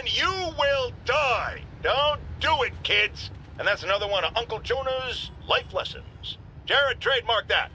you will die. Don't do it, kids. And that's another one of Uncle Jonah's life lessons. Jared, trademark that.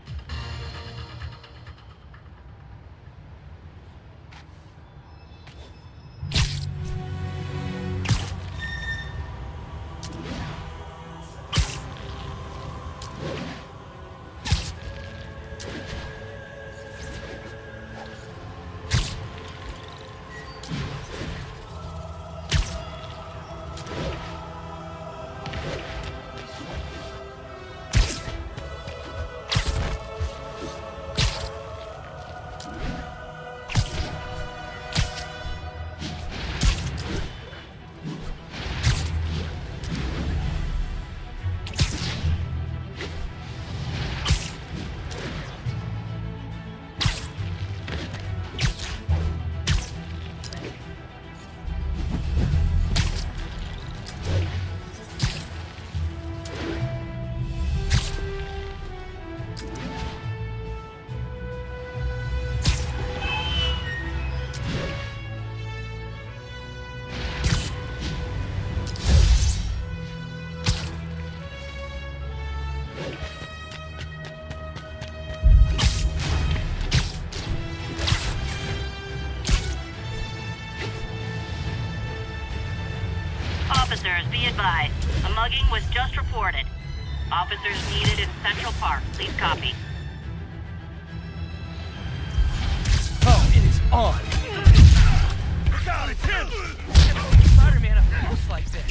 Officers, be advised. A mugging was just reported. Officers needed in Central Park. Please copy. Oh, it is on! Look out, it's him! Spider-Man up close like this.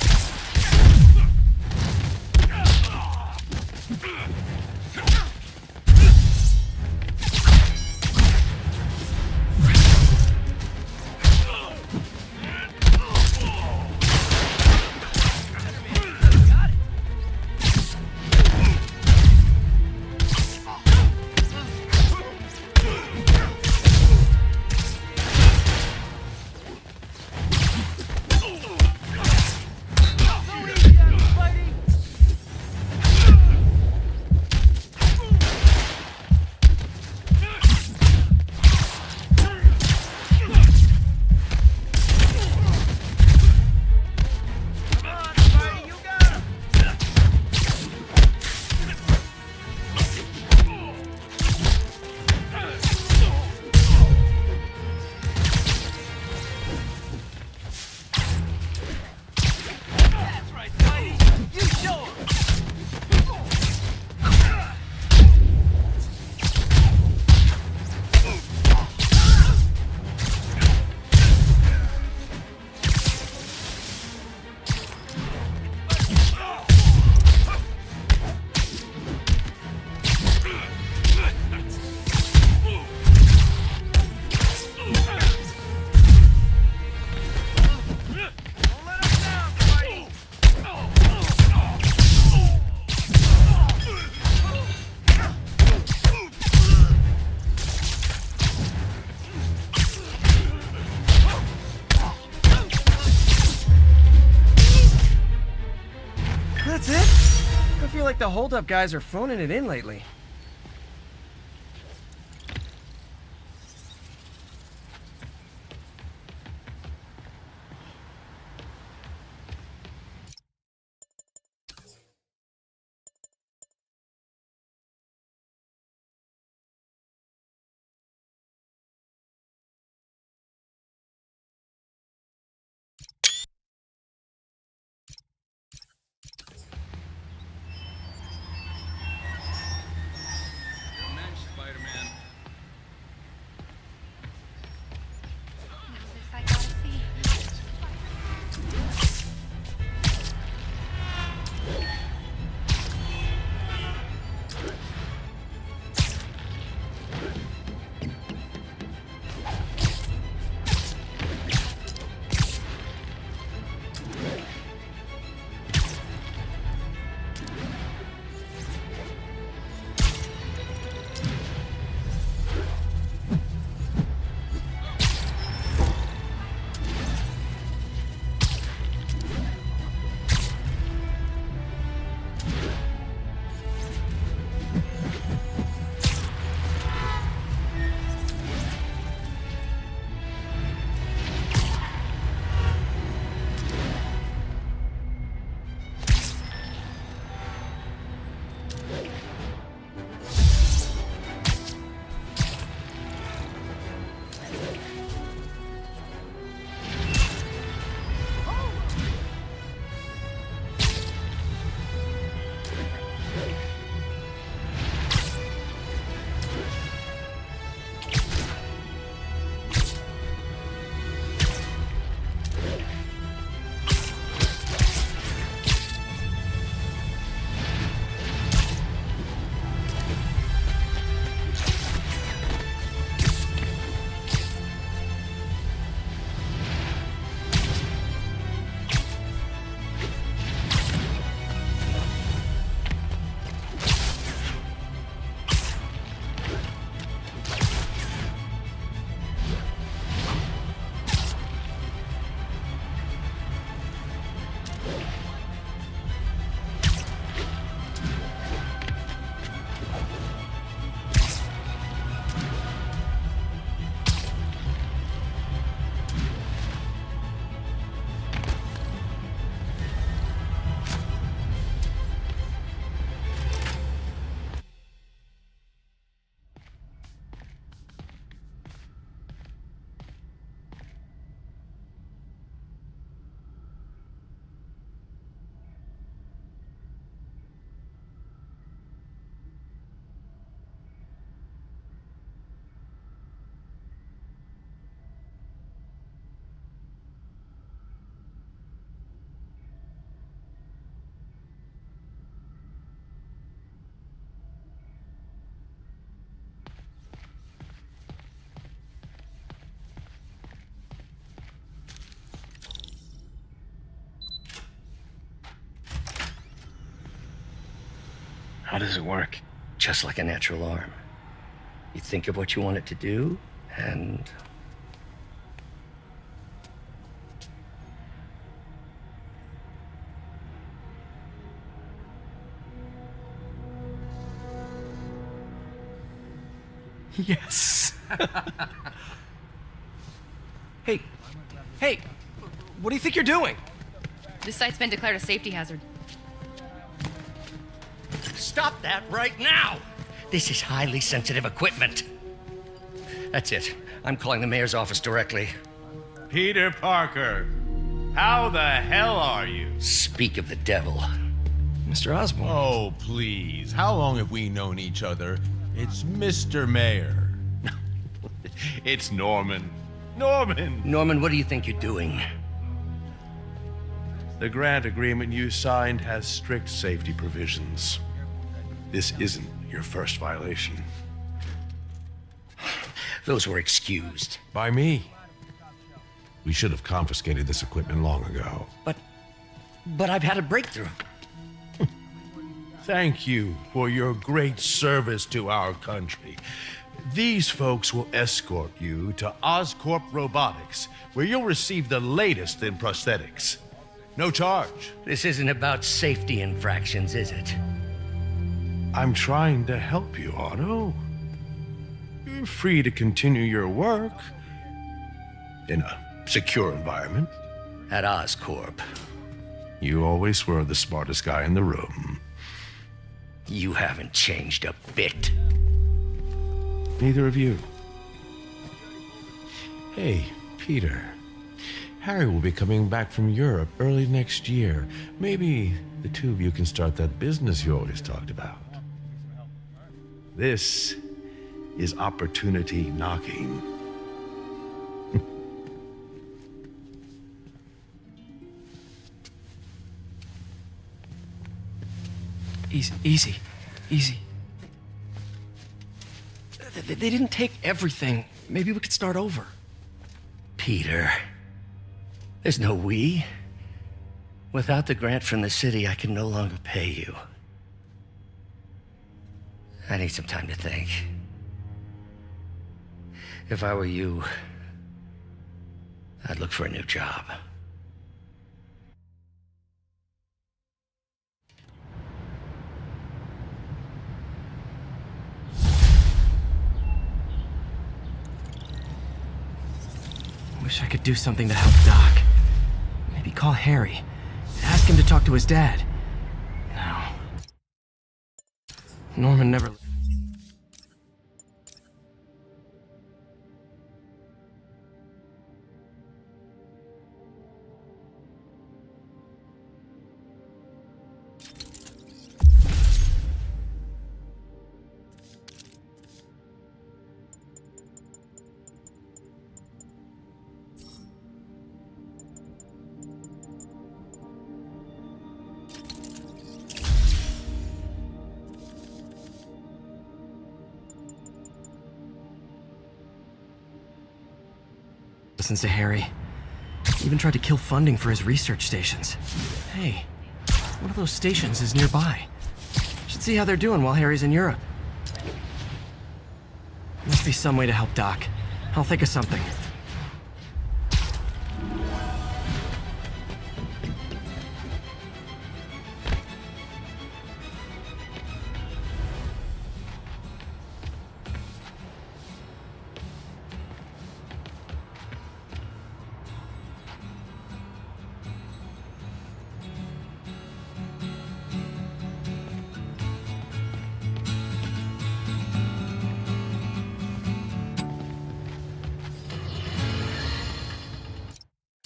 That's it? I feel like the hold-up guys are phoning it in lately. How does it work? Just like a natural arm. You think of what you want it to do, and... Yes. Hey, what do you think you're doing? This site's been declared a safety hazard. Stop that right now! This is highly sensitive equipment. That's it. I'm calling the mayor's office directly. Peter Parker, how the hell are you? Speak of the devil. Mr. Osborn. Oh, please. How long have we known each other? It's Mr. Mayor. It's Norman. Norman, what do you think you're doing? The grant agreement you signed has strict safety provisions. This isn't your first violation. Those were excused. By me. We should have confiscated this equipment long ago. But I've had a breakthrough. Thank you for your great service to our country. These folks will escort you to Oscorp Robotics, where you'll receive the latest in prosthetics. No charge. This isn't about safety infractions, is it? I'm trying to help you, Otto. You're free to continue your work in a secure environment. At Oscorp. You always were the smartest guy in the room. You haven't changed a bit. Neither of you. Hey, Peter. Harry will be coming back from Europe early next year. Maybe the two of you can start that business you always talked about. This is opportunity knocking. Easy. They didn't take everything. Maybe we could start over. Peter, there's no we. Without the grant from the city, I can no longer pay you. I need some time to think. If I were you, I'd look for a new job. Wish I could do something to help Doc. Maybe call Harry. Ask him to talk to his dad. No. Norman never... listens to Harry. Even tried to kill funding for his research stations. Hey, one of those stations is nearby. Should see how they're doing while Harry's in Europe. Must be some way to help Doc. I'll think of something.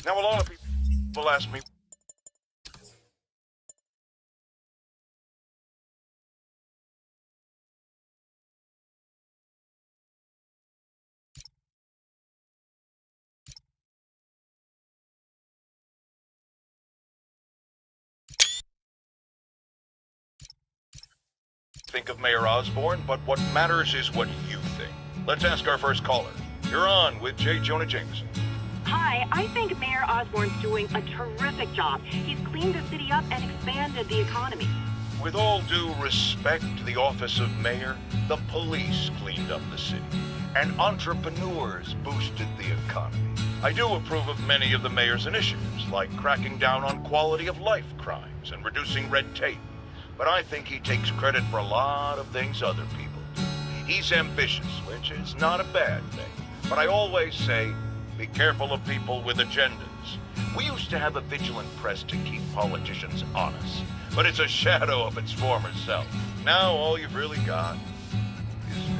Now, a lot of people ask me, think of Mayor Osborn, but what matters is what you think. Let's ask our first caller. You're on with J. Jonah Jameson. Hi, I think Mayor Osborn's doing a terrific job. He's cleaned the city up and expanded the economy. with all due respect to the office of mayor, the police cleaned up the city, and entrepreneurs boosted the economy. I do approve of many of the mayor's initiatives, like cracking down on quality of life crimes and reducing red tape. But I think he takes credit for a lot of things other people do. He's ambitious, which is not a bad thing. But I always say, be careful of people with agendas. We used to have a vigilant press to keep politicians honest, but it's a shadow of its former self. Now all you've really got is me.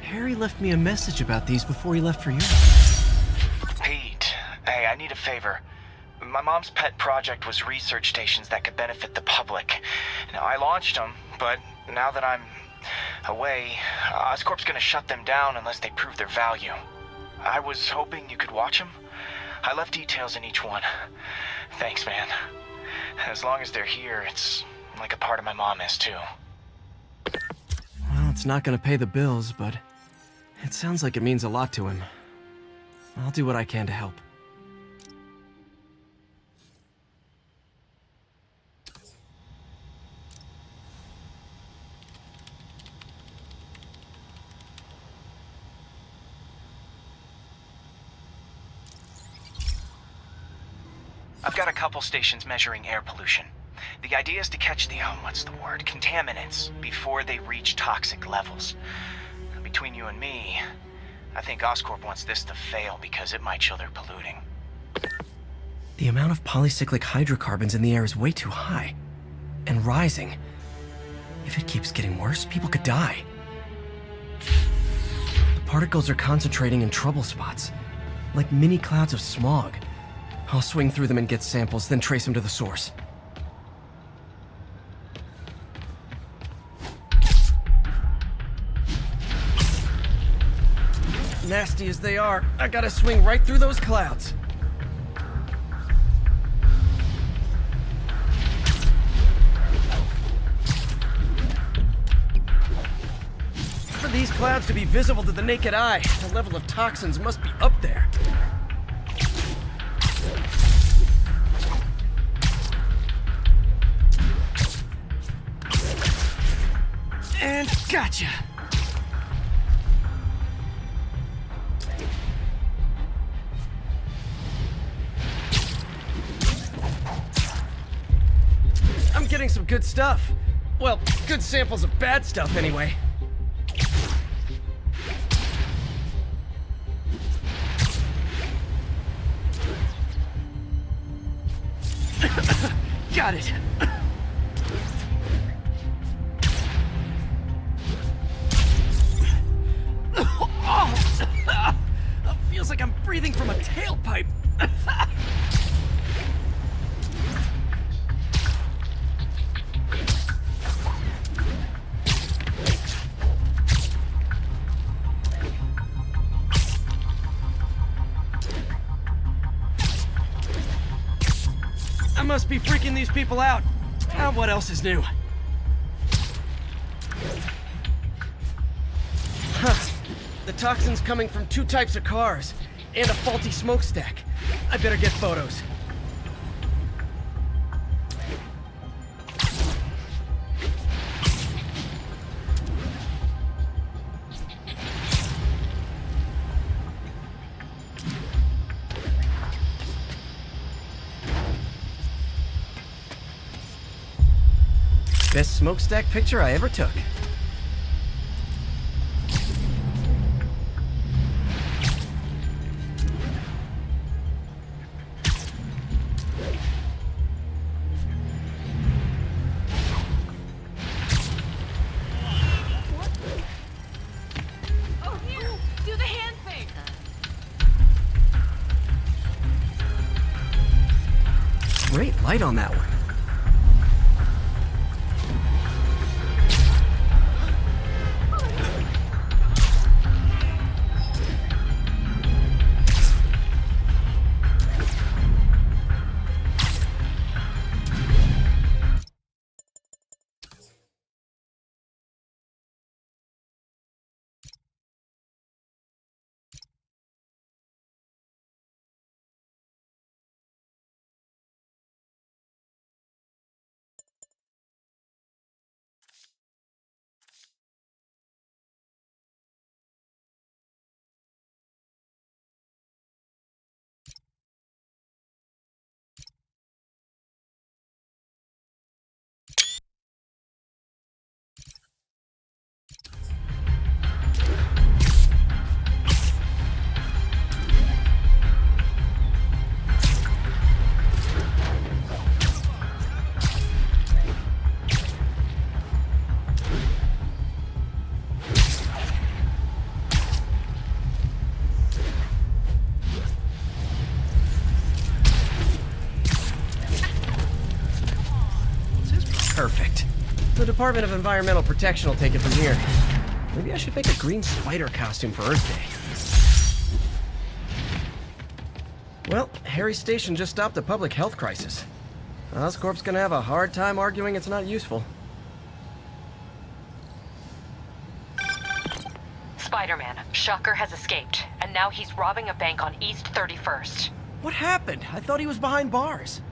Harry left me a message about these before he left for Europe. Pete, hey, I need a favor. My mom's pet project was research stations that could benefit the public. Now, I launched them, but now that I'm away, Oscorp's gonna shut them down unless they prove their value. I was hoping you could watch them. I left details in each one. Thanks, man. As long as they're here, it's like a part of my mom is, too. Well, it's not gonna pay the bills, but it sounds like it means a lot to him. I'll do what I can to help. I've got a couple stations measuring air pollution. The idea is to catch the, contaminants before they reach toxic levels. Between you and me, I think Oscorp wants this to fail because it might show they're polluting. The amount of polycyclic hydrocarbons in the air is way too high. And rising. If it keeps getting worse, people could die. The particles are concentrating in trouble spots, like mini clouds of smog. I'll swing through them and get samples, then trace them to the source. Nasty as they are, I gotta swing right through those clouds. For these clouds to be visible to the naked eye, the level of toxins must be up there. And gotcha! I'm getting some good stuff. Well, good samples of bad stuff anyway. Got it. Feels like I'm breathing from a tailpipe. I must be freaking these people out. What else is new? Huh. The toxin's coming from 2 types of cars, and a faulty smokestack. I better get photos. Best smokestack picture I ever took. Great light on that one. The Department of Environmental Protection will take it from here. Maybe I should make a green spider costume for Earth Day. Well, Harry's station just stopped a public health crisis. Oscorp's gonna have a hard time arguing it's not useful. Spider-Man, Shocker has escaped, and now he's robbing a bank on East 31st. What happened? I thought he was behind bars.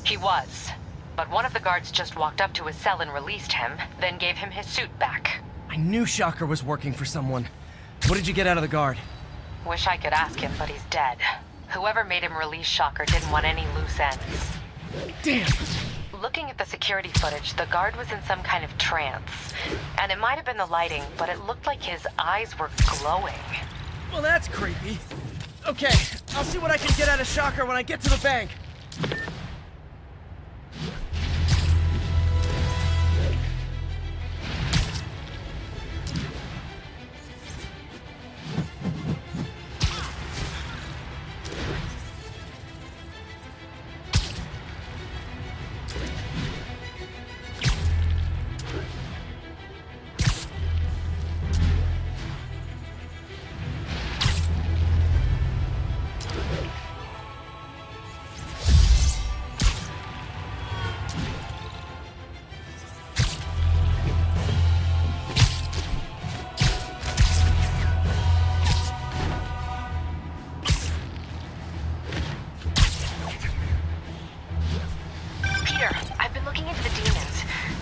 He was, but one of the guards just walked up to his cell and released him, then gave him his suit back. I knew Shocker was working for someone. What did you get out of the guard? Wish I could ask him, but he's dead. Whoever made him release Shocker didn't want any loose ends. Damn! Looking at the security footage, the guard was in some kind of trance. And it might have been the lighting, but it looked like his eyes were glowing. Well, that's creepy. Okay, I'll see what I can get out of Shocker when I get to the bank.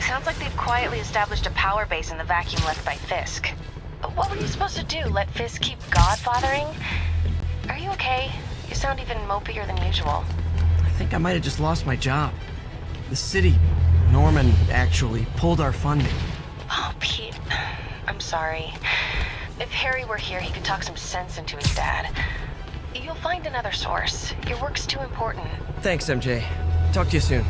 Sounds like they've quietly established a power base in the vacuum left by Fisk. But what were you supposed to do? Let Fisk keep godfathering? Are you okay? You sound even mopier than usual. I think I might have just lost my job. The city, Norman, actually pulled our funding. Oh, Pete. I'm sorry. If Harry were here, he could talk some sense into his dad. You'll find another source. Your work's too important. Thanks, MJ. Talk to you soon.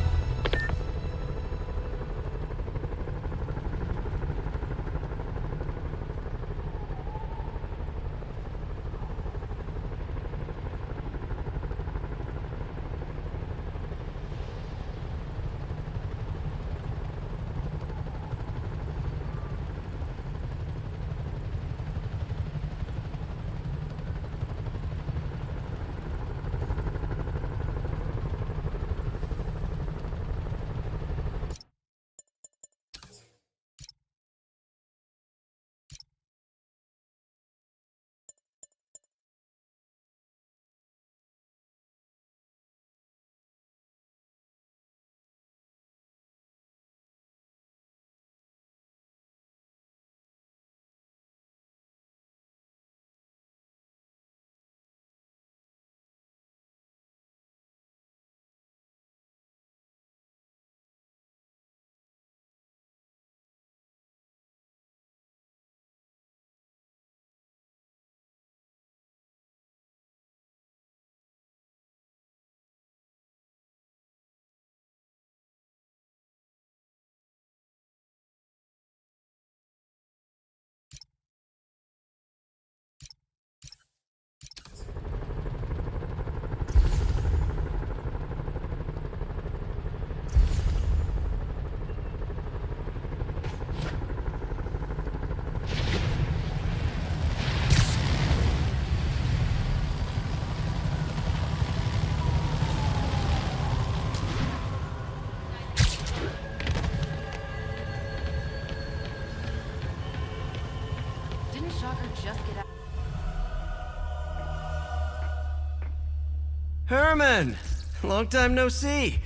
Herman! Long time no see.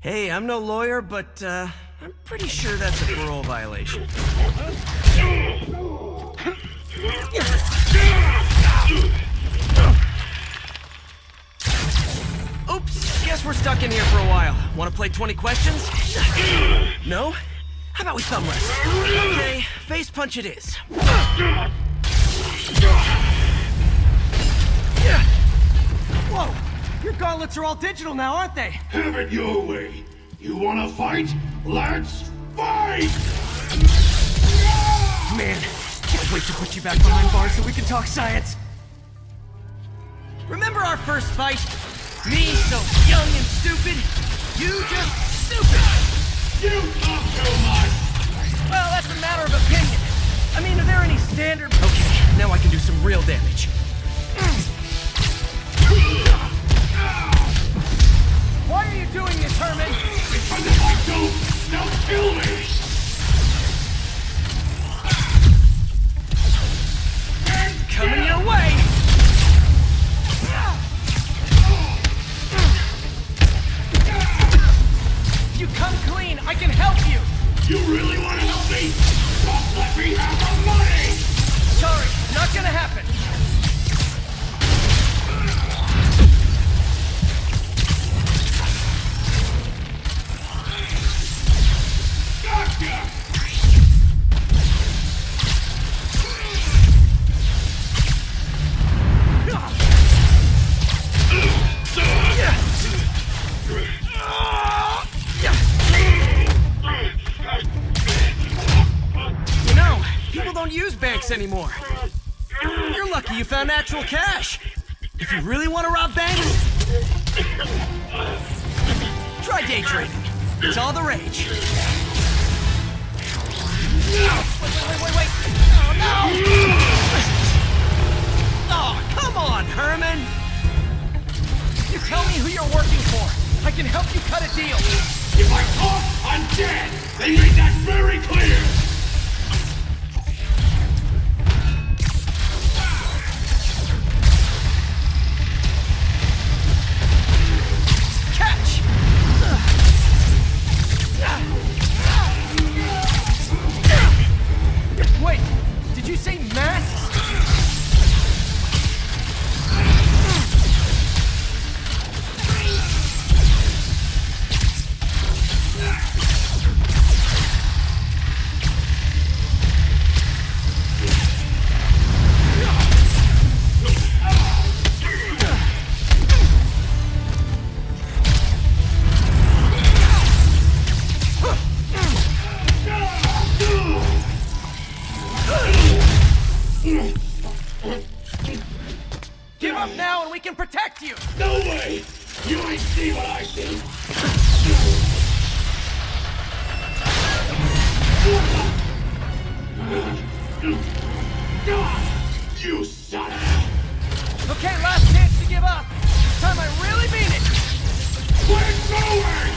Hey, I'm no lawyer, but I'm pretty sure that's a parole violation. Oops, guess we're stuck in here for a while. Want to play 20 questions? No? How about we thumb wrestle? Okay, face punch it is. Whoa! Your gauntlets are all digital now, aren't they? Have it your way. You wanna fight? Let's fight! Man, can't wait to put you back behind bars so we can talk science. Remember our first fight? Me so young and stupid, you just stupid! You talk too much! just a matter of opinion. I mean, are there any standard... Okay, now I can do some real damage. Why are you doing this, Herman? Because if I don't, they'll kill me! Coming your way! You come clean, I can help you! You really want to help me? Don't let me have the money! Sorry, not gonna happen. Gotcha! You know, people don't use banks anymore. You're lucky you found actual cash. If you really want to rob banks, try day trading. It's all the rage. Wait. Oh, no! Oh, come on, Herman! You tell me who you're working for. I can help you cut a deal. If I talk, I'm dead! They made that very clear! Catch! Wait, did you say masks? Give up now and we can protect you! No way! You ain't see what I see! You son of Okay, last chance to give up. This time I really mean it. We're going!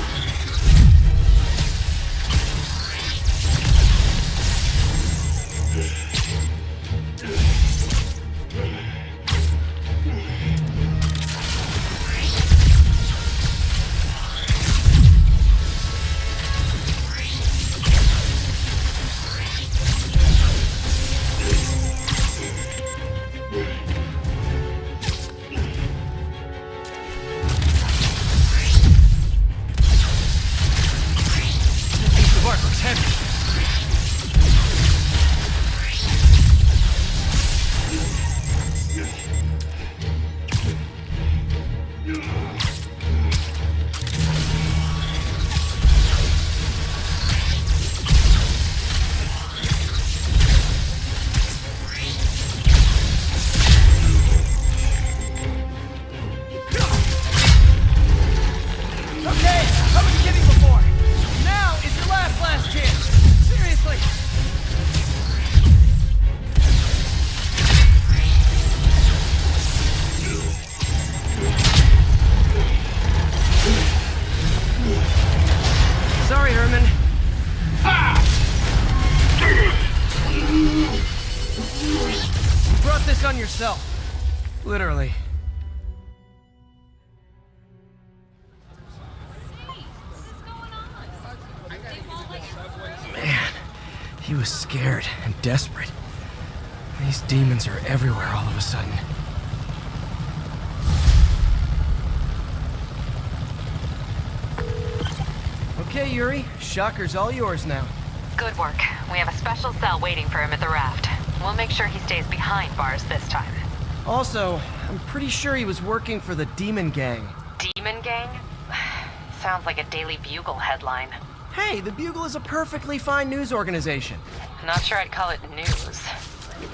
on yourself. Literally. Man, he was scared and desperate. These demons are everywhere all of a sudden. Okay, Yuri. Shocker's all yours now. Good work. We have a special cell waiting for him at the raft. We'll make sure he stays behind bars this time. Also, I'm pretty sure he was working for the Demon Gang. Demon Gang? Sounds like a Daily Bugle headline. Hey, the Bugle is a perfectly fine news organization. Not sure I'd call it news.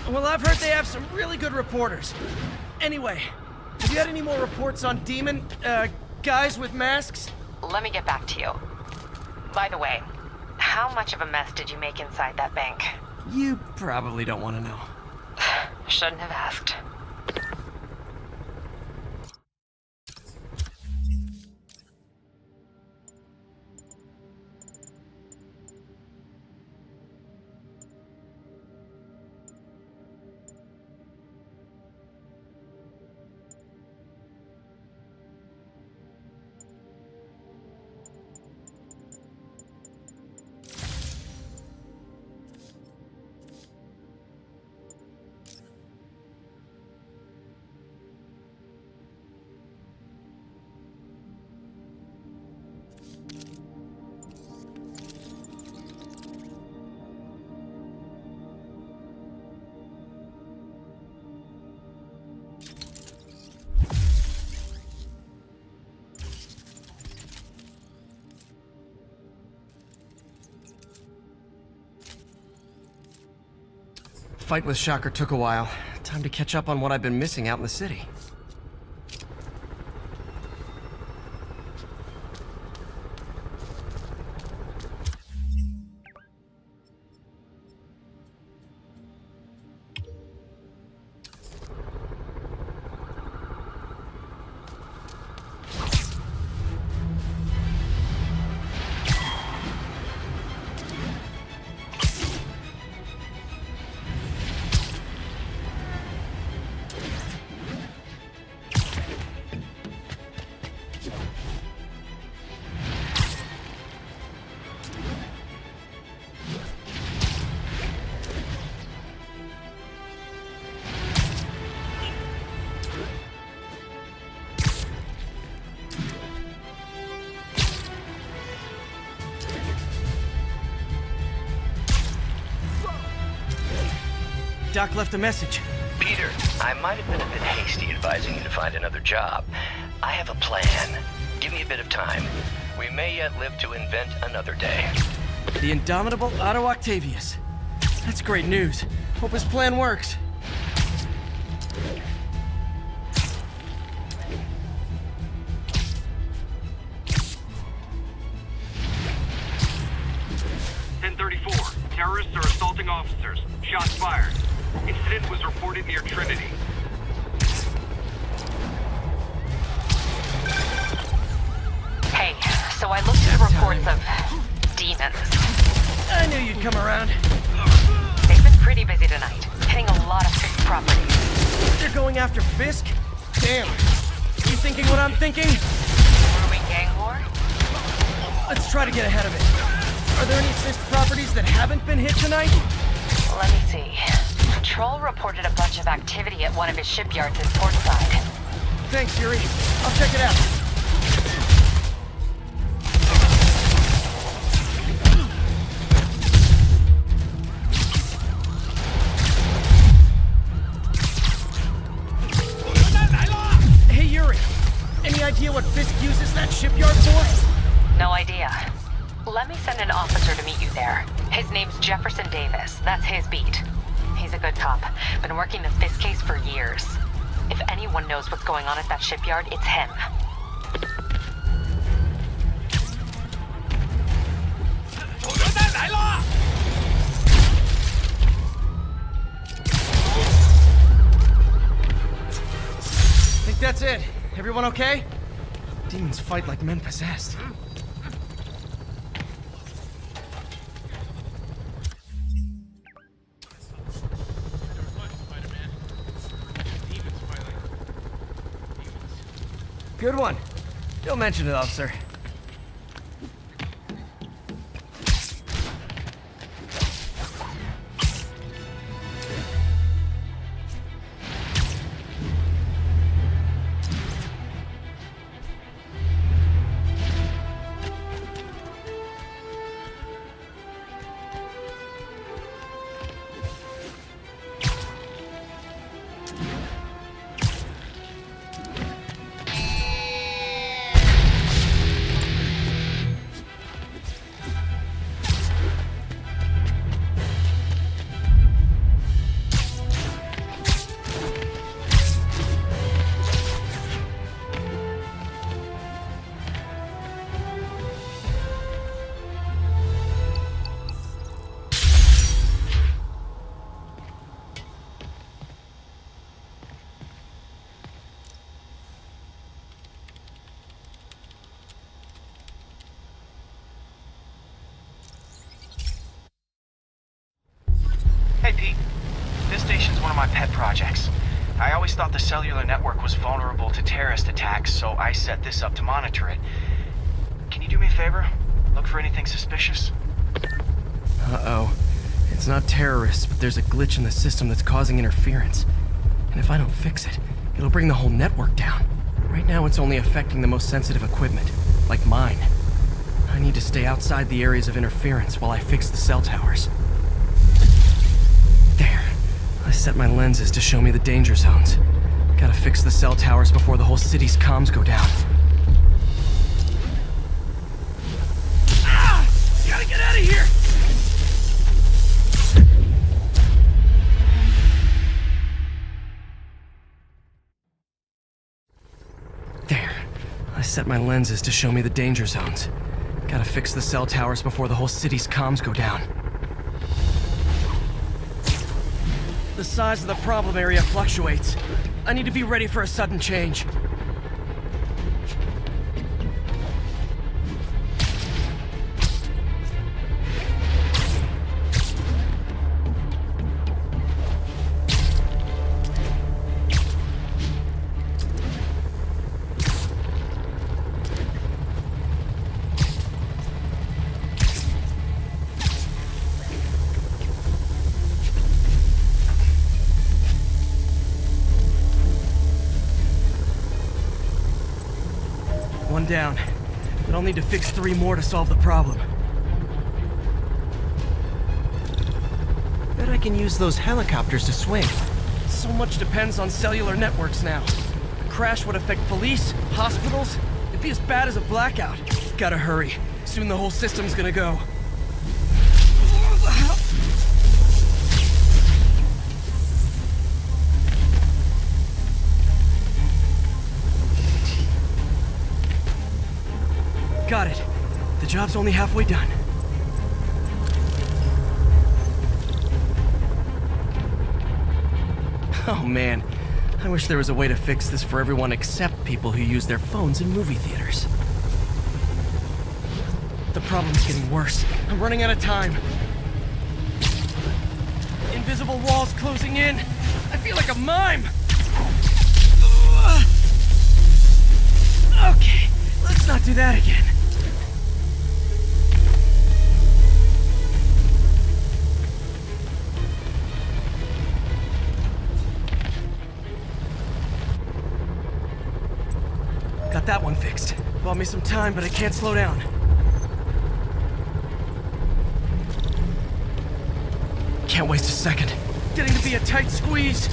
Well, I've heard they have some really good reporters. Anyway, have you had any more reports on demon, guys with masks? Let me get back to you. By the way, How much of a mess did you make inside that bank? You probably don't want to know. Shouldn't have asked. Fight with Shocker took a while. Time to catch up on what I've been missing out in the city. Doc left a message. Peter, I might have been a bit hasty advising you to find another job. I have a plan. Give me a bit of time. We may yet live to invent another day. The indomitable Otto Octavius. That's great news. Hope his plan works. Terrorists are assaulting officers. Shots fired. Incident was reported near Trinity. Hey, so I looked at the reports of demons. I knew you'd come around. They've been pretty busy tonight, hitting a lot of Fisk properties. They're going after Fisk? Damn. You thinking what I'm thinking? Brewing gang war? Let's try to get ahead of it. Are there any Fisk properties that haven't been hit tonight? Let me see. Patrol reported a bunch of activity at one of his shipyards in Portside. Thanks, Yuri. I'll check it out. Hey, Yuri. Any idea what Fisk uses that shipyard for? No idea. Let me send an officer to meet you there. His name's Jefferson Davis. That's his beat. He's a good cop. Been working the Fisk case for years. If anyone knows what's going on at that shipyard, it's him. Think that's it. Everyone okay? Demons fight like men possessed. Good one. Don't mention it, officer. pet projects. I always thought the cellular network was vulnerable to terrorist attacks, so I set this up to monitor it. Can you do me a favor? Look for anything suspicious? Uh-oh. It's not terrorists, but there's a glitch in the system that's causing interference. And if I don't fix it, it'll bring the whole network down. Right now it's only affecting the most sensitive equipment, like mine. I need to stay outside the areas of interference while I fix the cell towers. There. I set my lenses to show me the danger zones. Gotta fix the cell towers before the whole city's comms go down. Ah! Gotta get out of here! There. I set my lenses to show me the danger zones. Gotta fix the cell towers before the whole city's comms go down. The size of the problem area fluctuates. I need to be ready for a sudden change. One down, but I'll need to fix 3 more to solve the problem. Bet I can use those helicopters to swing. So much depends on cellular networks now. A crash would affect police, hospitals. It'd be as bad as a blackout. Gotta hurry. Soon the whole system's gonna go. Got it. The job's only halfway done. Oh man, I wish there was a way to fix this for everyone except people who use their phones in movie theaters. The problem's getting worse. I'm running out of time. Invisible walls closing in. I feel like a mime. Okay, let's not do that again. Got that one fixed. Bought me some time, but I can't slow down. Can't waste a second. Getting to be a tight squeeze.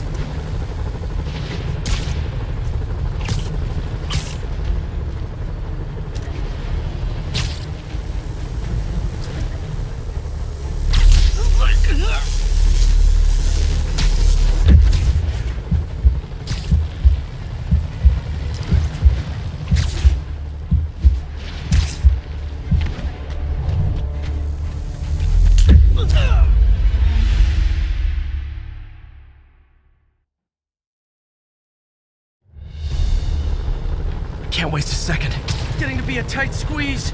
Can't waste a second. Getting to be a tight squeeze.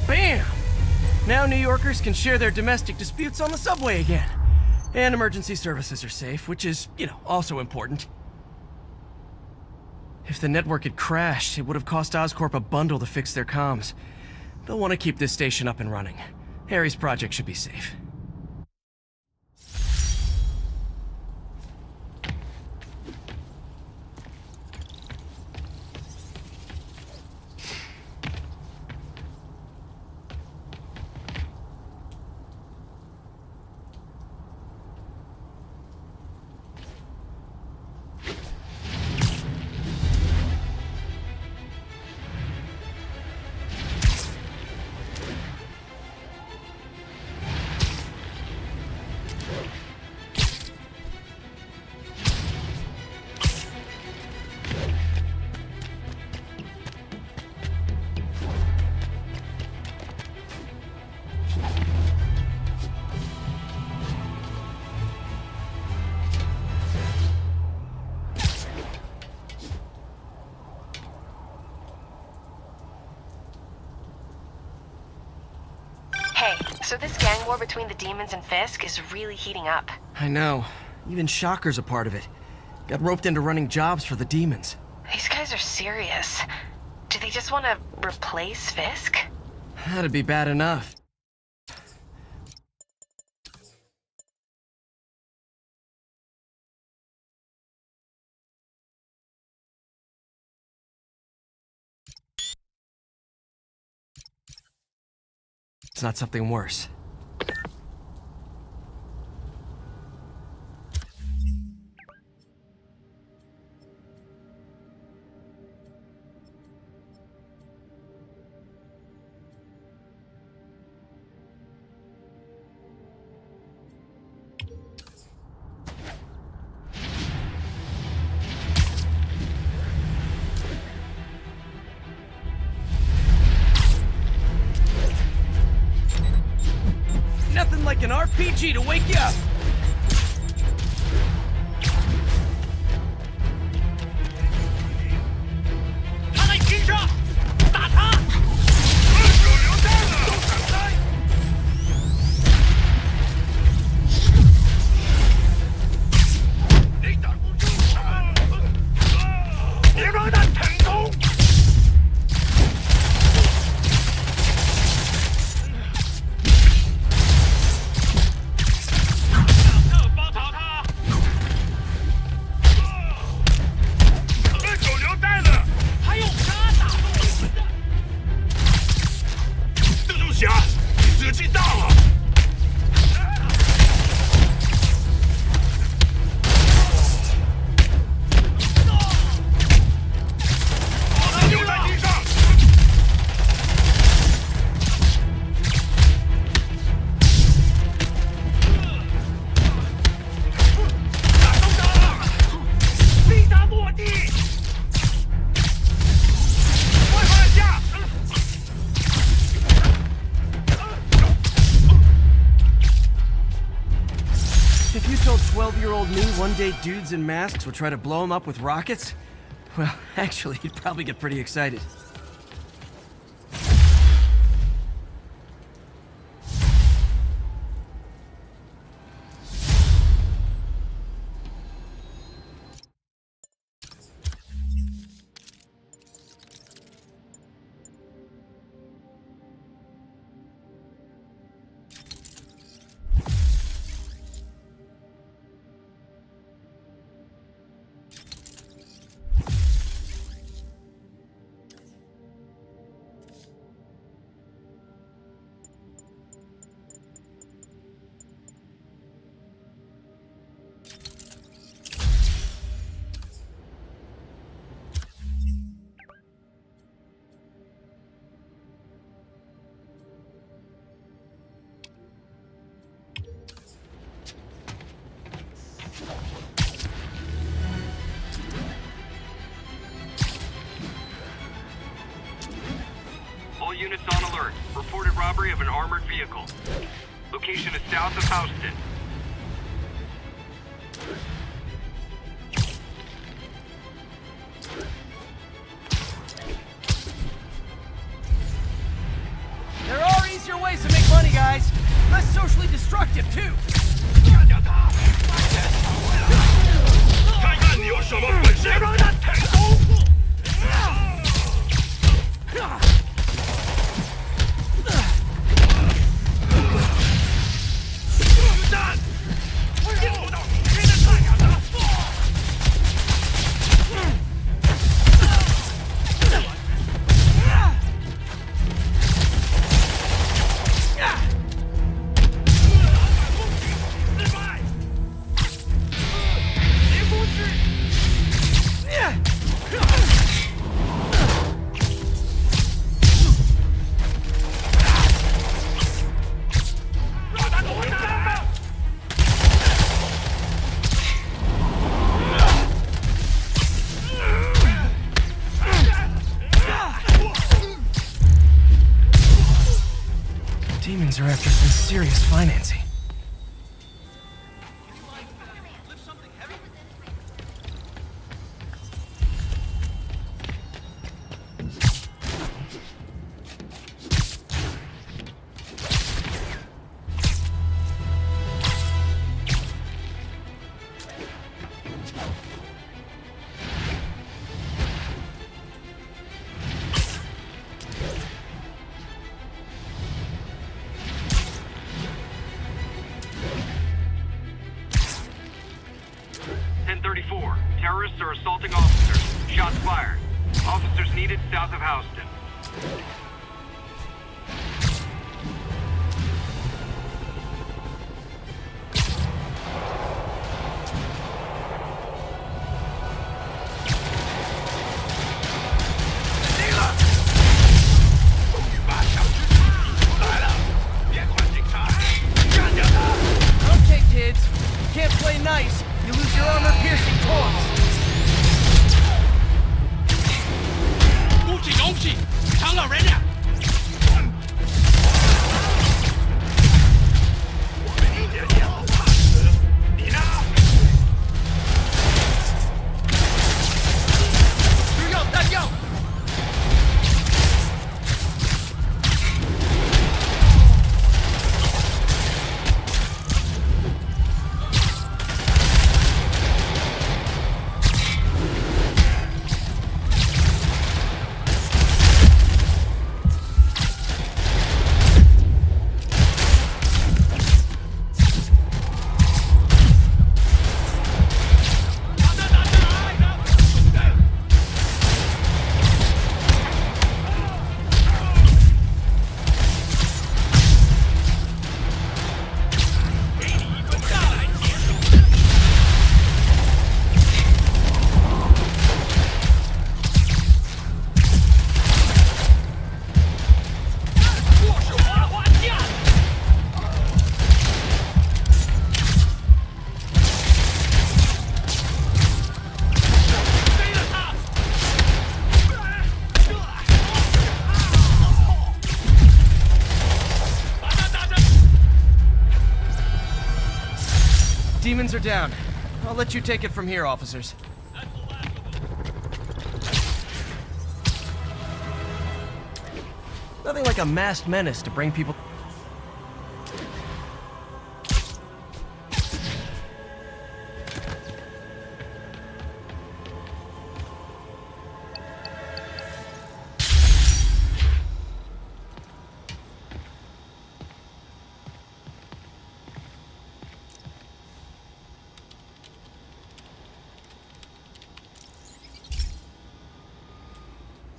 Bam! Now New Yorkers can share their domestic disputes on the subway again. And emergency services are safe, which is, also important. If the network had crashed, it would have cost Oscorp a bundle to fix their comms. They'll want to keep this station up and running. Harry's project should be safe. So this gang war between the demons and Fisk is really heating up. I know. Even Shocker's a part of it. Got roped into running jobs for the demons. These guys are serious. Do they just want to replace Fisk? That'd be bad enough. It's not something worse. Nothing like an RPG to wake you up! If you told 12-year-old me one day dudes in masks would try to blow him up with rockets, well, actually, he'd probably get pretty excited. All units on alert. Reported robbery of an armored vehicle. Location is south of Houston. There are easier ways to make money, guys. Less socially destructive, too. 看看你有什么本事！ Demons are after some serious financing. Terrorists are assaulting officers. Shots fired. Officers needed south of Houston. Okay, kids. You can't play nice. You lose your armor-piercing taunts. 攻击攻击，长老人呀！我们一点也不怕死，你呢？需要弹药。 Demons are down. I'll let you take it from here, officers. Nothing like a masked menace to bring people...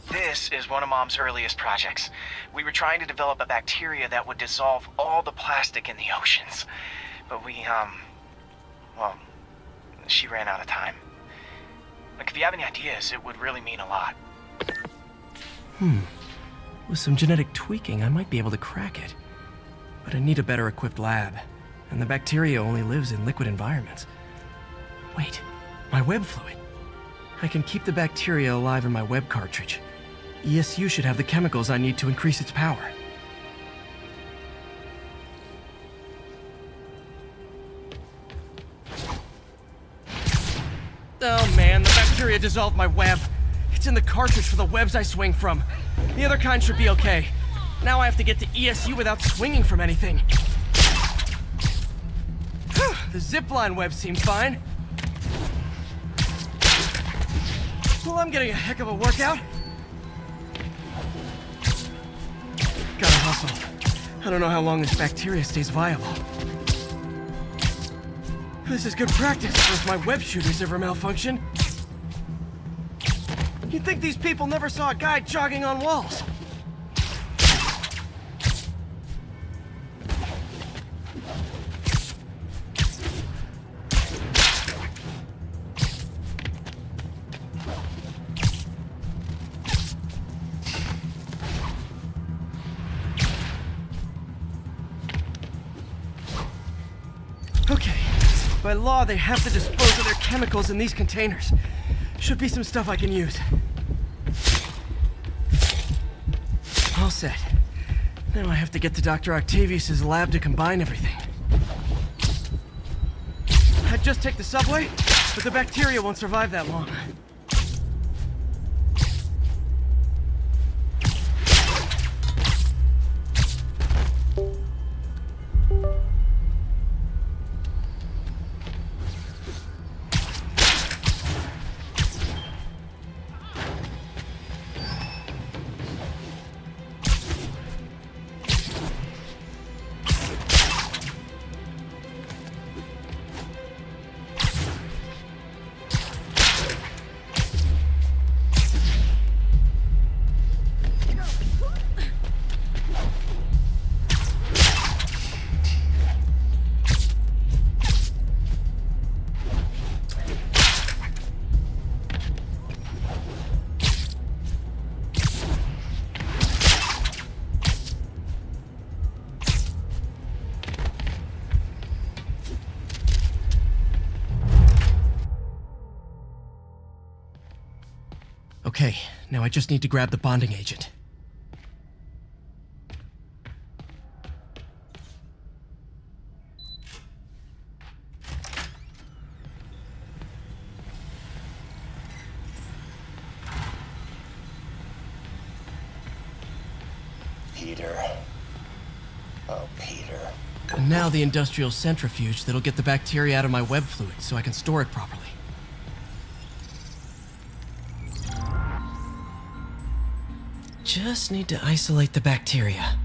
This is one of Mom's earliest projects. We were trying to develop a bacteria that would dissolve all the plastic in the oceans. But well, she ran out of time. Like, if you have any ideas, it would really mean a lot. With some genetic tweaking, I might be able to crack it. But I need a better equipped lab. And the bacteria only lives in liquid environments. Wait, my web fluid. I can keep the bacteria alive in my web cartridge. ESU should have the chemicals I need to increase its power. Oh man, the bacteria dissolved my web. It's in the cartridge for the webs I swing from. The other kind should be okay. Now I have to get to ESU without swinging from anything. The zipline webs seem fine. Well, I'm getting a heck of a workout. Gotta hustle. I don't know how long this bacteria stays viable. This is good practice for if my web shooters ever malfunction. You'd think these people never saw a guy jogging on walls. Okay. By law, they have to dispose of their chemicals in these containers. Should be some stuff I can use. All set. Now I have to get to Dr. Octavius's lab to combine everything. I'd just take the subway, but the bacteria won't survive that long. Okay, now I just need to grab the bonding agent. Peter. Oh, Peter. And now the industrial centrifuge that'll get the bacteria out of my web fluid so I can store it properly. Just need to isolate the bacteria.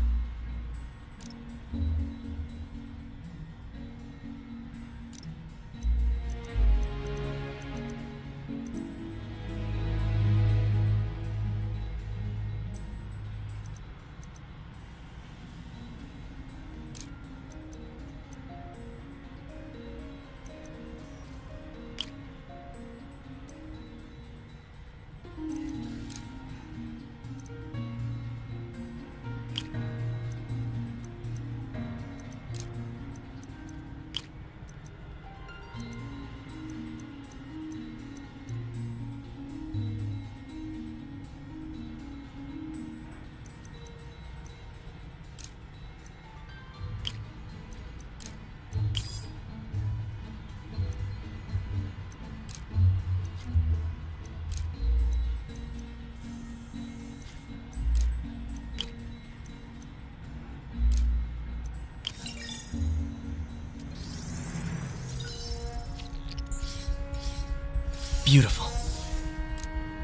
Beautiful.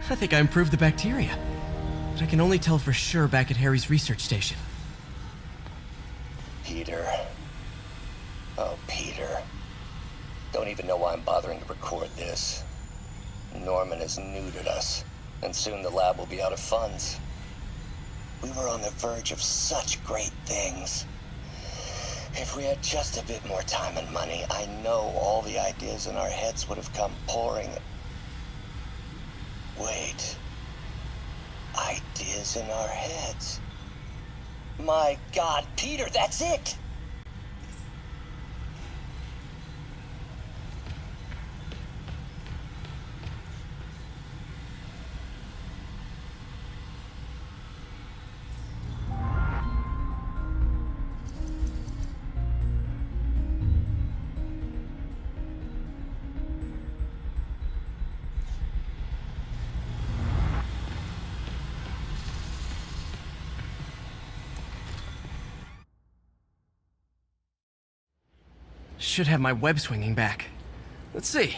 I think I improved the bacteria. But I can only tell for sure back at Harry's research station. Peter. Oh, Peter. Don't even know why I'm bothering to record this. Norman has neutered us, and soon the lab will be out of funds. We were on the verge of such great things. If we had just a bit more time and money, I know all the ideas in our heads would have come pouring. Wait. Ideas in our heads. My God, Peter, that's it! Should have my web swinging back. Let's see.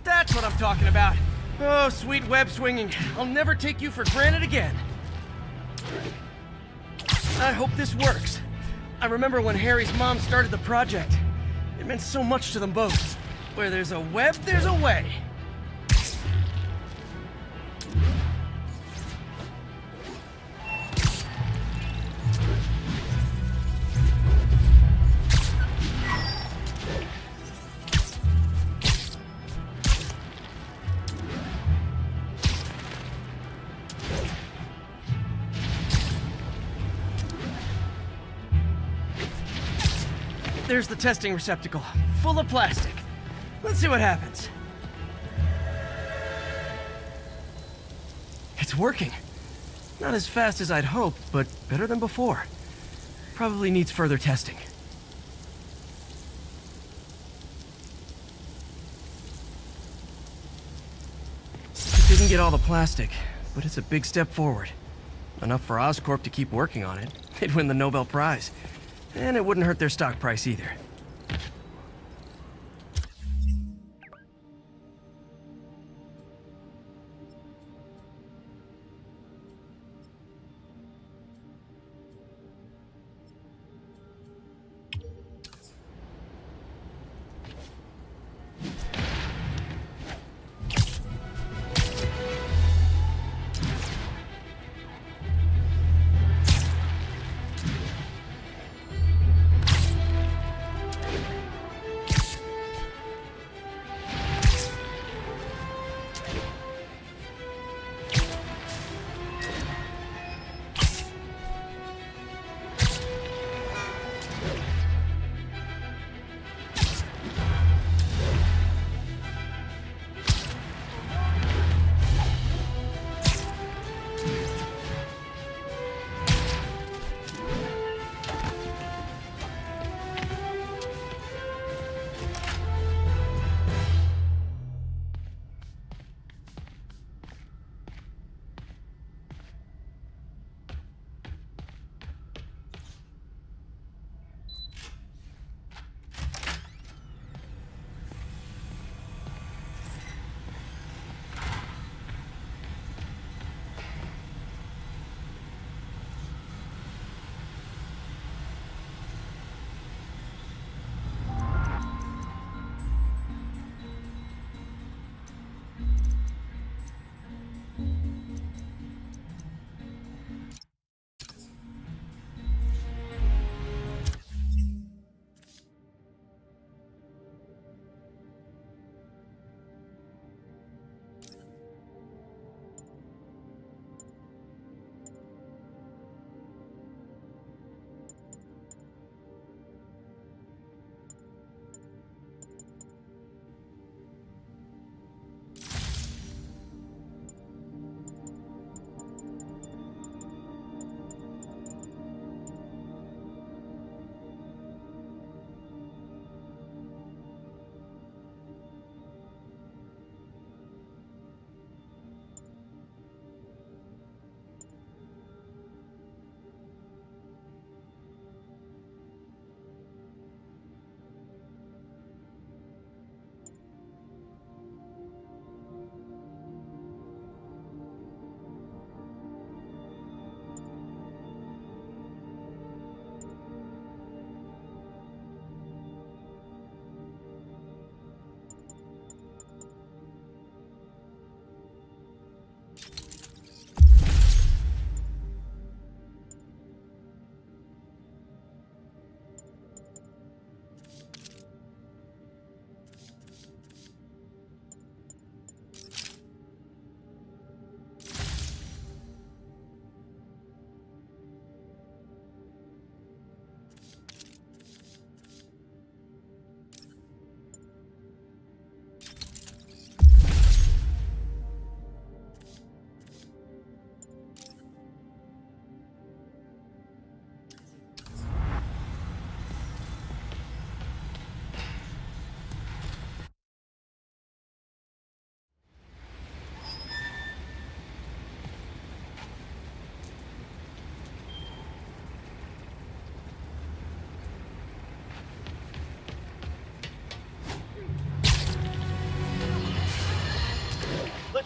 That's what I'm talking about. Oh, sweet web swinging. I'll never take you for granted again. I hope this works. I remember when Harry's mom started the project. It meant so much to them both. Where there's a web, there's a way. There's the testing receptacle, full of plastic. Let's see what happens. It's working. Not as fast as I'd hoped, but better than before. Probably needs further testing. It didn't get all the plastic, but it's a big step forward. Enough for Oscorp to keep working on it. They'd win the Nobel Prize. And it wouldn't hurt their stock price either.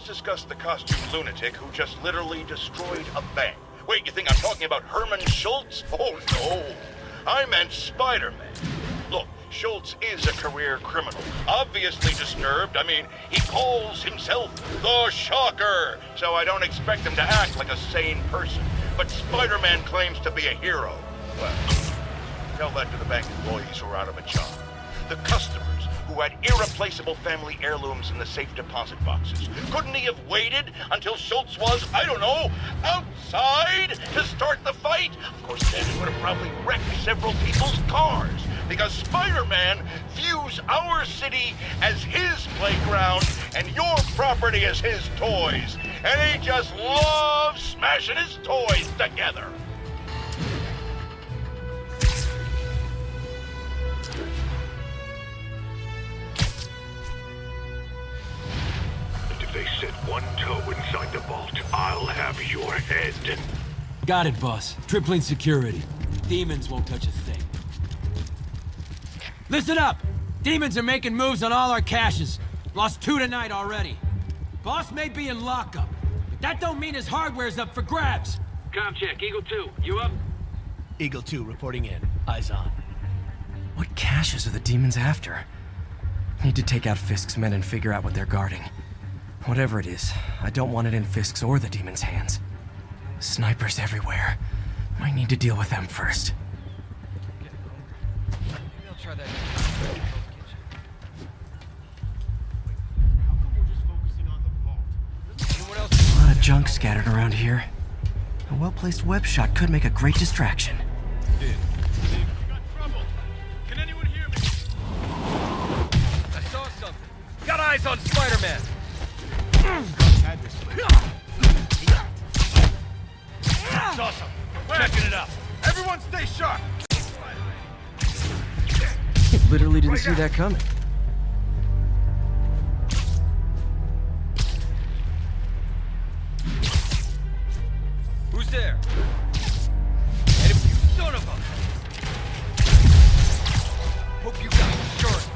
discuss the costume lunatic who just literally destroyed a bank. Wait, you think I'm talking about Herman Schultz? Oh, no. I meant Spider-Man. Look, Schultz is a career criminal. Obviously disturbed. I mean, he calls himself the Shocker. So I don't expect him to act like a sane person. But Spider-Man claims to be a hero. Well, tell that to the bank employees who are out of a job. The customers who had irreplaceable family heirlooms in the safe deposit boxes. Couldn't he have waited until Schultz was, I don't know, outside to start the fight? Of course, then he would have probably wrecked several people's cars. Because Spider-Man views our city as his playground and your property as his toys. And he just loves smashing his toys together. If they set one toe inside the vault, I'll have your head. Got it, boss. Tripling security. Demons won't touch a thing. Listen up! Demons are making moves on all our caches. Lost 2 tonight already. Boss may be in lockup, but that don't mean his hardware's up for grabs. Com check, Eagle 2, you up? Eagle 2 reporting in. Eyes on. What caches are the demons after? Need to take out Fisk's men and figure out what they're guarding. Whatever it is, I don't want it in Fisk's or the demons' hands. Snipers everywhere. Might need to deal with them first. Maybe I'll try that. A lot of junk scattered around here. A well-placed web shot could make a great distraction. Can anyone hear me? I saw something. Got eyes on Spider-Man. Saw something. Checking it out. Everyone stay sharp. Literally didn't see that coming. Who's there? And if you son of a... Hope you got insurance.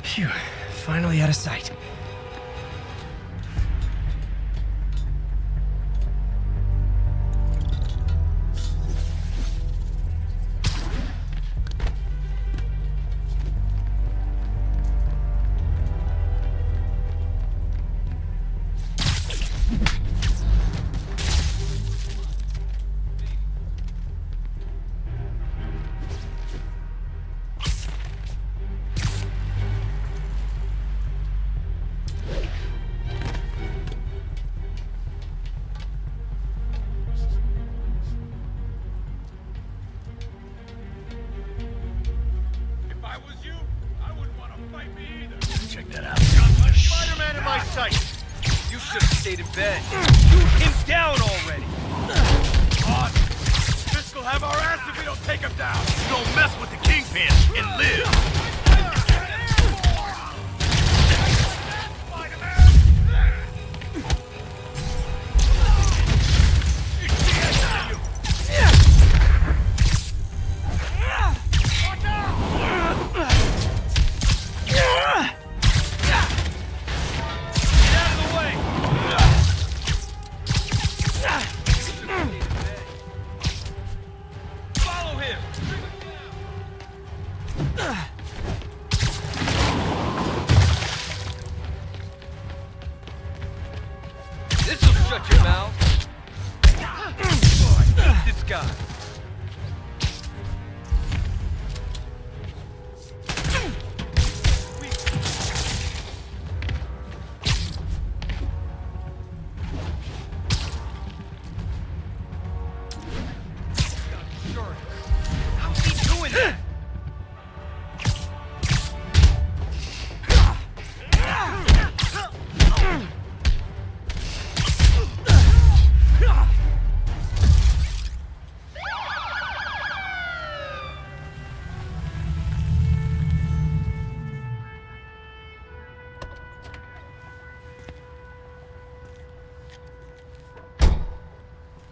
Phew, finally out of sight. Spider-Man in my sight! You should have stayed in bed. Shoot him down already! Awesome! Fisk will have our ass if we don't take him down! Don't mess with the Kingpin and live! shut your mouth. Oh, I hate this guy. How's he doing that?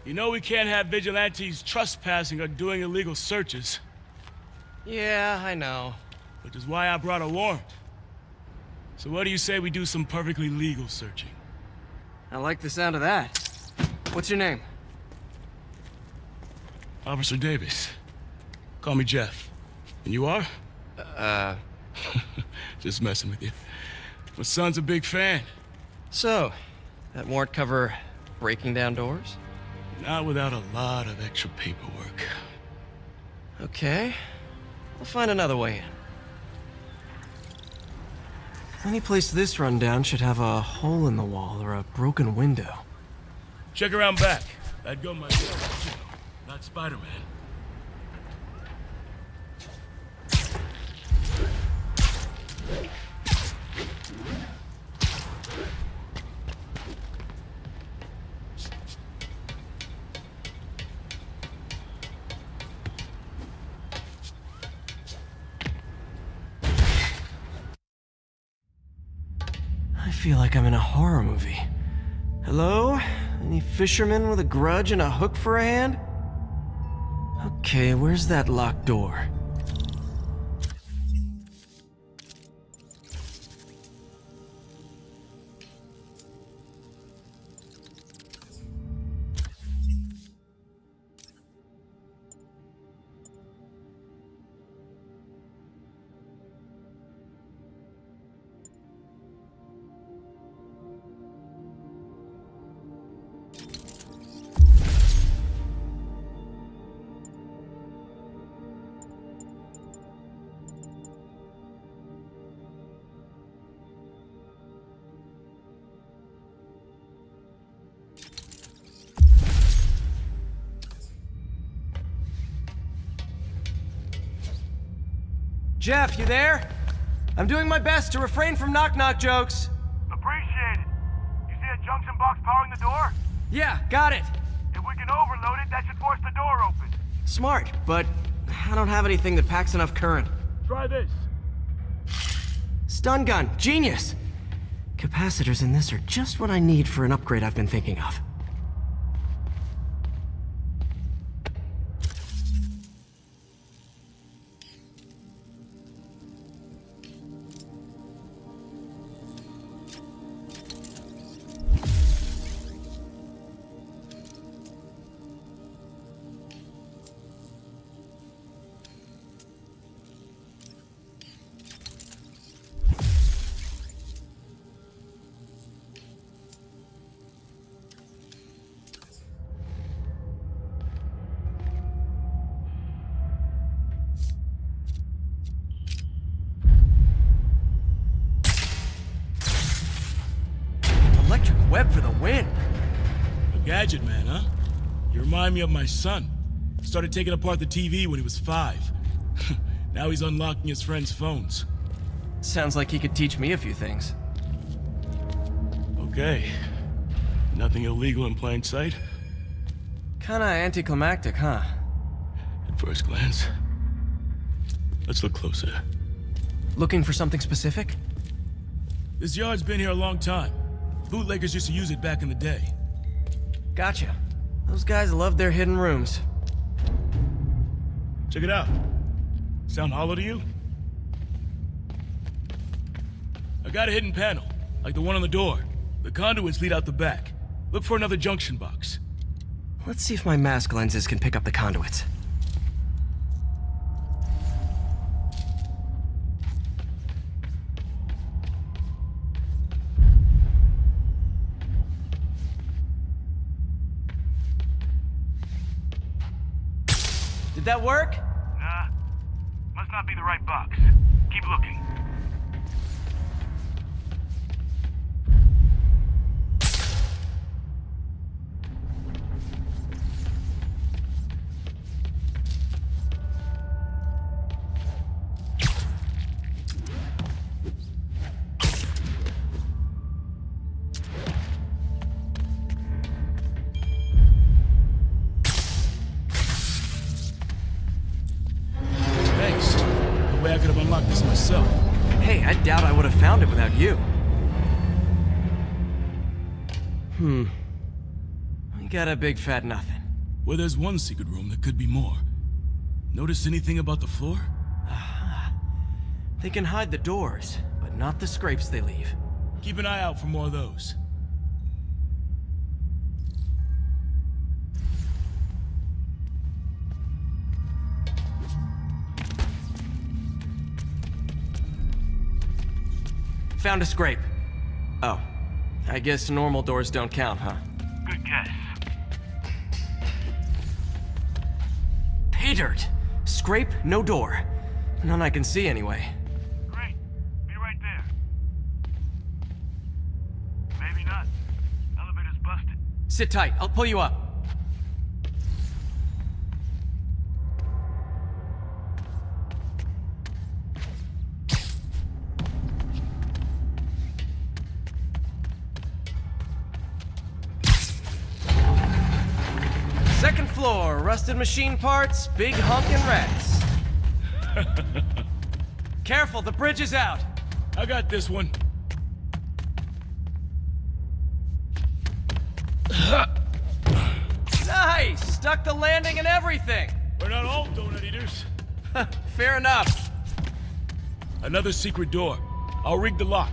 You know we can't have vigilantes trespassing or doing illegal searches. Yeah, I know. Which is why I brought a warrant. So what do you say we do some perfectly legal searching? I like the sound of that. What's your name? Officer Davis. Call me Jeff. And you are? Just messing with you. My son's a big fan. So, that warrant cover breaking down doors? Not without a lot of extra paperwork. Okay. We'll find another way in. Any place this rundown should have a hole in the wall or a broken window. Check around back. I'd go myself, too. Not Spider-Man. I feel like I'm in a horror movie. Hello? Any fisherman with a grudge and a hook for a hand? Okay, where's that locked door? Jeff, you there? I'm doing my best to refrain from knock-knock jokes. Appreciate it. You see a junction box powering the door? Yeah, got it. If we can overload it, that should force the door open. Smart, but I don't have anything that packs enough current. Try this. Stun gun, genius! Capacitors in this are just what I need for an upgrade I've been thinking of. Web for the win. A gadget man, huh? You remind me of my son. Started taking apart the TV when he was 5. Now he's unlocking his friends' phones. Sounds like he could teach me a few things. Okay. Nothing illegal in plain sight? Kinda anticlimactic, huh? At first glance. Let's look closer. Looking for something specific? This yard's been here a long time. Bootleggers used to use it back in the day. Gotcha. Those guys love their hidden rooms. Check it out. Sound hollow to you? I got a hidden panel, like the one on the door. The conduits lead out the back. Look for another junction box. Let's see if my mask lenses can pick up the conduits. Did that work? Nah. Must not be the right box. Keep looking. Thanks. No way I could have unlocked this myself. Hey, I doubt I would have found it without you. We got a big fat nothing. Well, there's one secret room that could be more. Notice anything about the floor? They can hide the doors, but not the scrapes they leave. Keep an eye out for more of those. Found a scrape. Oh. I guess normal doors don't count, huh? Good guess. Pay dirt! Scrape, no door. None I can see anyway. Great. Be right there. Maybe not. Elevator's busted. Sit tight, I'll pull you up. Second floor, rusted machine parts, big honkin' rats. Careful, the bridge is out. I got this one. Nice! Stuck the landing and everything! We're not all donut eaters. Fair enough. Another secret door. I'll rig the lock.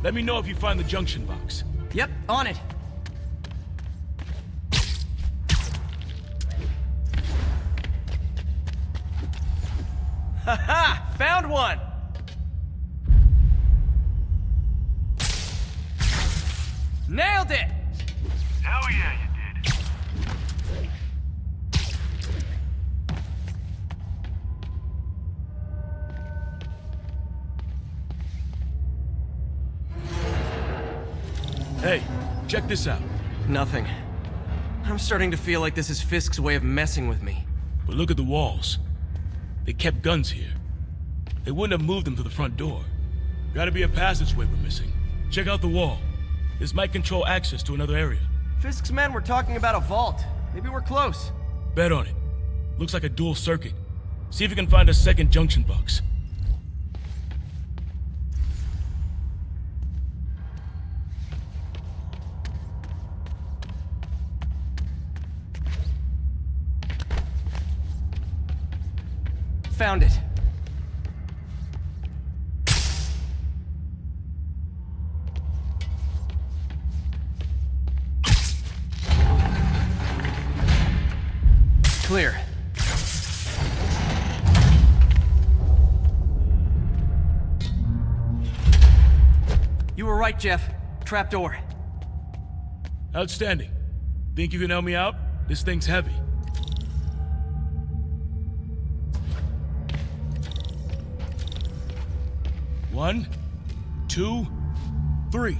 Let me know if you find the junction box. Yep, on it. Haha! Found one! Nailed it! Hell yeah, you did. Hey, check this out. Nothing. I'm starting to feel like this is Fisk's way of messing with me. But look at the walls. They kept guns here. They wouldn't have moved them to the front door. Gotta be a passageway we're missing. Check out the wall. This might control access to another area. Fisk's men were talking about a vault. Maybe we're close. Bet on it. Looks like a dual circuit. See if you can find a second junction box. Found it. Clear. You were right, Jeff. Trapdoor. Outstanding. Think you can help me out? This thing's heavy. One, two, three.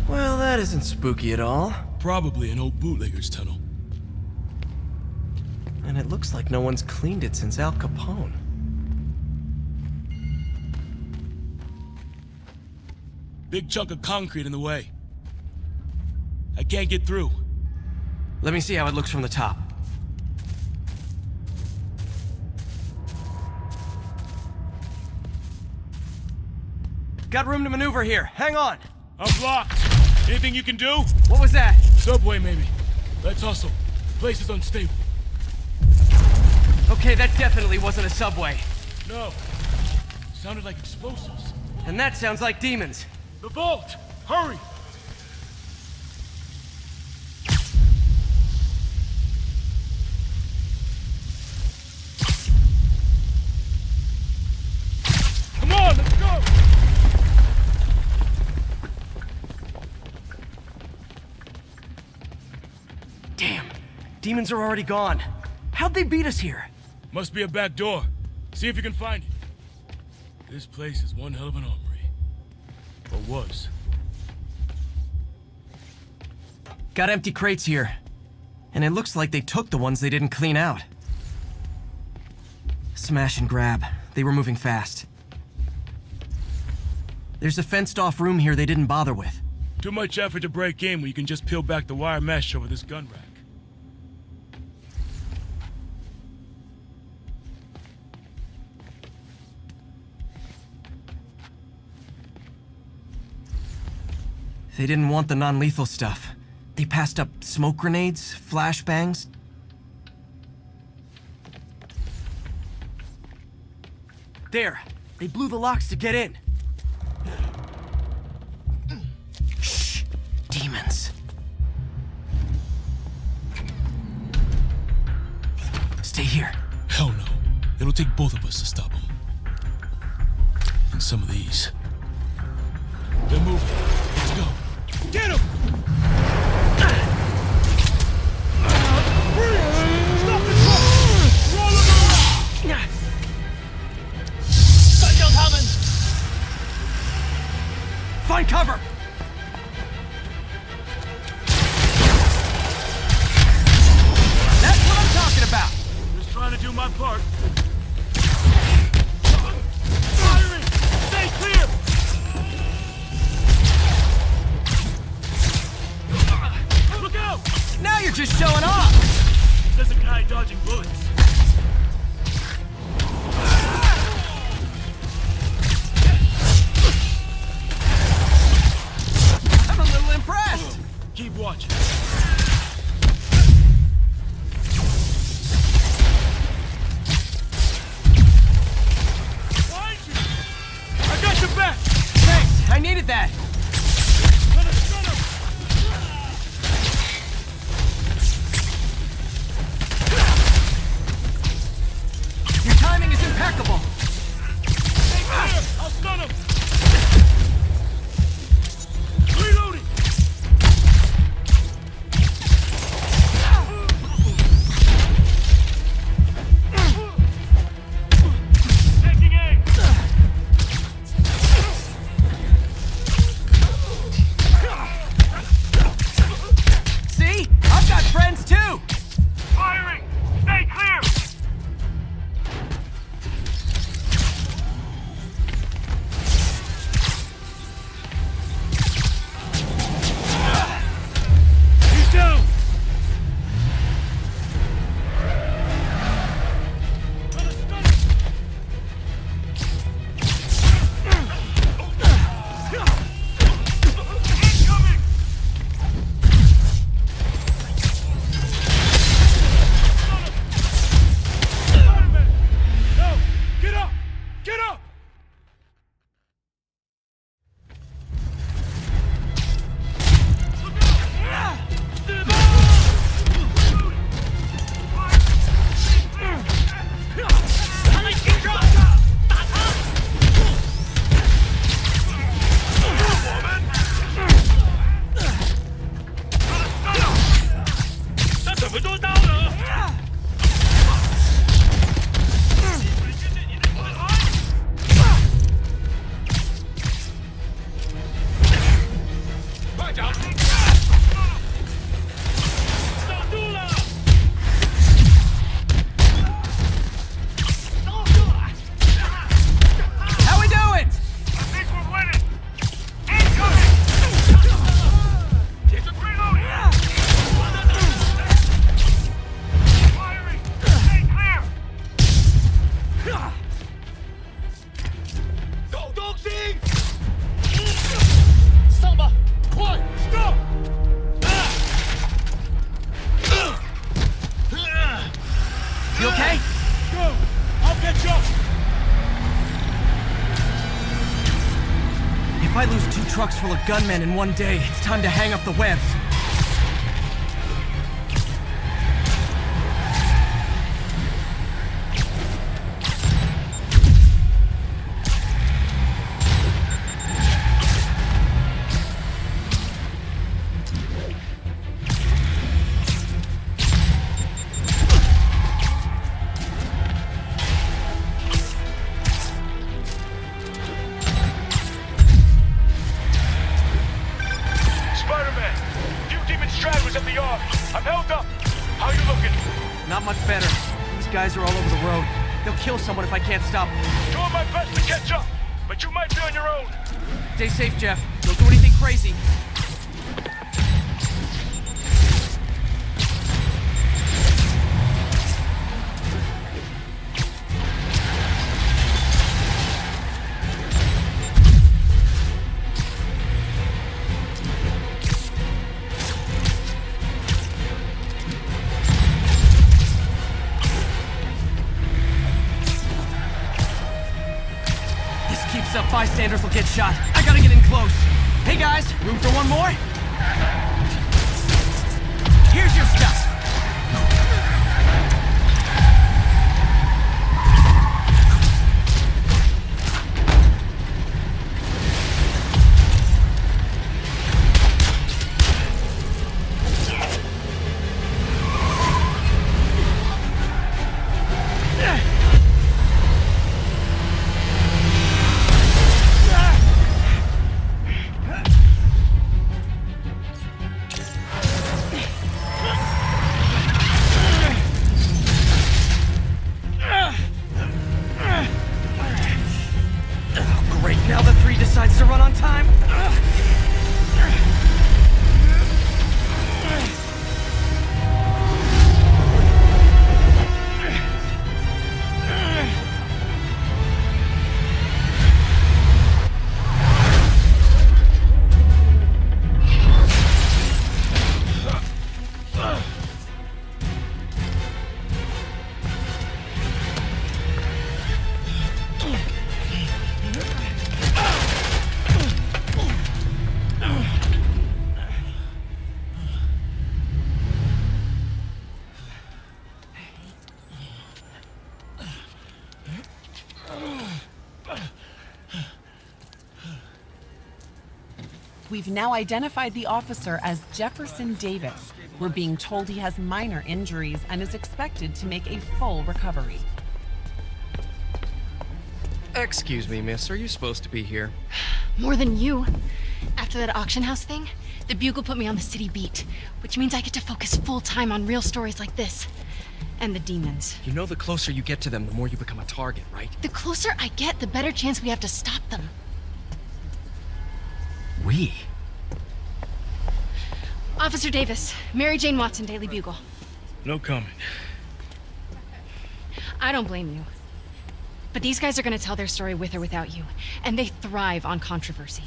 Well, that isn't spooky at all. Probably an old bootlegger's tunnel. And it looks like no one's cleaned it since Al Capone. Big chunk of concrete in the way. I can't get through. Let me see how it looks from the top. Got room to maneuver here. Hang on. I'm blocked. Anything you can do? What was that? Subway, maybe. Let's hustle. Place is unstable. Okay, that definitely wasn't a subway. No. Sounded like explosives. And that sounds like demons. The vault! Hurry! Come on, let's go! Demons are already gone. How'd they beat us here? Must be a back door. See if you can find it. This place is one hell of an armory. Or was. Got empty crates here. And it looks like they took the ones they didn't clean out. Smash and grab. They were moving fast. There's a fenced-off room here they didn't bother with. Too much effort to break in when you can just peel back the wire mesh over this gun rack. They didn't want the non-lethal stuff. They passed up smoke grenades, flashbangs. There! They blew the locks to get in. Shh! Demons. Stay here. Hell no. It'll take both of us to stop them. And some of these. They're moving. Let's go. Get him! Stop the truck! Roll him around! Find cover! That's what I'm talking about! Just trying to do my part. Firing! Stay clear! Look out! Now you're just showing off! There's a guy dodging bullets. I'm a little impressed! Keep watching. I got your back! Thanks, I needed that! Your timing is impeccable! Stay clear! I'll stun him! Reloading! Taking aim! See? I've got friends too! Firing! Stay clear! He's down! Incoming! Spider-Man! No! Get up! Get up! How we doing? I think we're winning! Incoming! Reloading! Firing! Stay clear! Go, Dogsy! Samba! One! Stop! You okay? Go! I'll catch up! If I lose 2 trucks full of gunmen in one day, it's time to hang up the webs. Not much better. These guys are all over the road. They'll kill someone if I can't stop them. Doing my best to catch up, but you might be on your own. Stay safe, Jeff. Don't do anything crazy. Bystanders will get shot. I gotta get in close. Hey guys, room for one more? Here's your stuff. Decides to run on time. We've now identified the officer as Jefferson Davis. We're being told he has minor injuries and is expected to make a full recovery. Excuse me, miss. Are you supposed to be here? More than you. After that auction house thing, the Bugle put me on the city beat, which means I get to focus full time on real stories like this. And the demons. You know the closer you get to them, the more you become a target, right? The closer I get, the better chance we have to stop them. We? Officer Davis, Mary Jane Watson, Daily Bugle. No comment. I don't blame you. But these guys are gonna tell their story with or without you, and they thrive on controversy.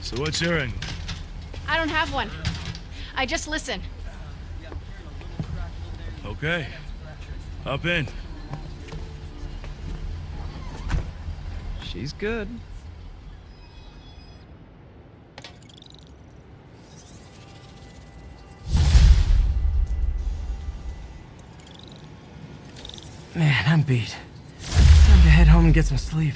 So what's your end? I don't have one. I just listen. Okay. Hop in. She's good. Man, I'm beat. Time to head home and get some sleep.